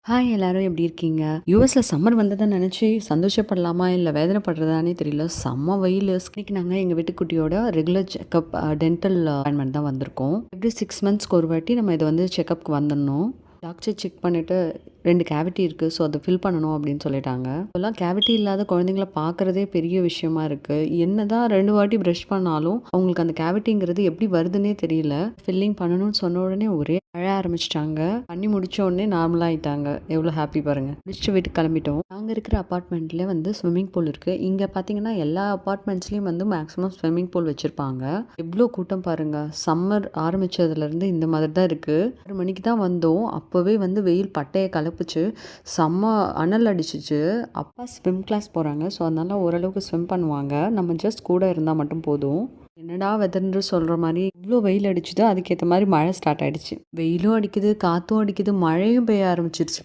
Hi எல்லாரும் எப்படி இருக்கீங்க? யுஎஸ்ல சம்மர் வந்தத நெனச்சு சந்தோஷப்படலாமா? இல்ல வேதனைப்படுறதான்னே தெரியல. செம்ம வெயிலு. இன்னைக்கு நாங்க எங்க வீட்டுக்குட்டியோட ரெகுலர் செக்கப் டென்டல் அப்பாயின்ட்மென்ட் தான் வந்திருக்கோம். எவ்ரி 6 மந்த்ஸ்க்கு ஒரு வாட்டி நம்ம இத வந்து செக்கப்க்கு வந்துடணும். டாக்டர் செக் பண்ணிட்டு 2 கேவிட்டி இருக்கு. ஸோ அத ஃபில் பண்ணணும் அப்படின்னு சொல்லிட்டாங்க. இப்போலாம் கேவிட்டி இல்லாத குழந்தைங்கள பார்க்குறதே பெரிய விஷயமா இருக்கு. என்னதான் 2 வாட்டி பிரஷ் பண்ணாலும் அவங்களுக்கு அந்த கேவிட்டிங்கிறது எப்படி வருதுன்னே தெரியல. ஃபில்லிங் பண்ணணும்னு சொன்ன உடனே ஒரே அழ ஆரம்பிச்சுட்டாங்க. பண்ணி முடிச்ச உடனே நார்மலா ஆயிட்டாங்க. எவ்வளோ ஹாப்பி பாருங்க. முடிச்சுட்டு வீட்டுக்கு கிளம்பிட்டோம். நாங்க இருக்கிற அபார்ட்மெண்ட்ல வந்து ஸ்விம்மிங் பூல் இருக்கு. இங்க பார்த்தீங்கன்னா எல்லா அபார்ட்மெண்ட்ஸ்லயும் வந்து மேக்ஸிமம் ஸ்விம்மிங் பூல் வச்சிருப்பாங்க. எவ்வளோ கூட்டம் பாருங்க. சம்மர் ஆரம்பிச்சதுல இருந்து இந்த மாதிரி தான் இருக்கு. 6 மணிக்கு தான் வந்தோம். அப்பவே வந்து வெயில் பட்டைய கலப்புச்சு. செம்ம அனல் அடிச்சுச்சு. அப்பா ஸ்விம் கிளாஸ் போறாங்க. ஸோ அதனால ஓரளவுக்கு ஸ்விம் பண்ணுவாங்க. நம்ம ஜஸ்ட் கூட இருந்தா மட்டும் போதும். என்னடா வெதர்ன்னு சொல்ற மாரி இவ்ளோ வெயில் அடிச்சுதோ அதுக்கேத்த மாரி மழை ஸ்டார்ட் ஆயிடுச்சு. வெயிலும் அடிக்குது, காத்தும் அடிக்குது, மழையும் பெய்ய ஆரம்பிச்சிருச்சு.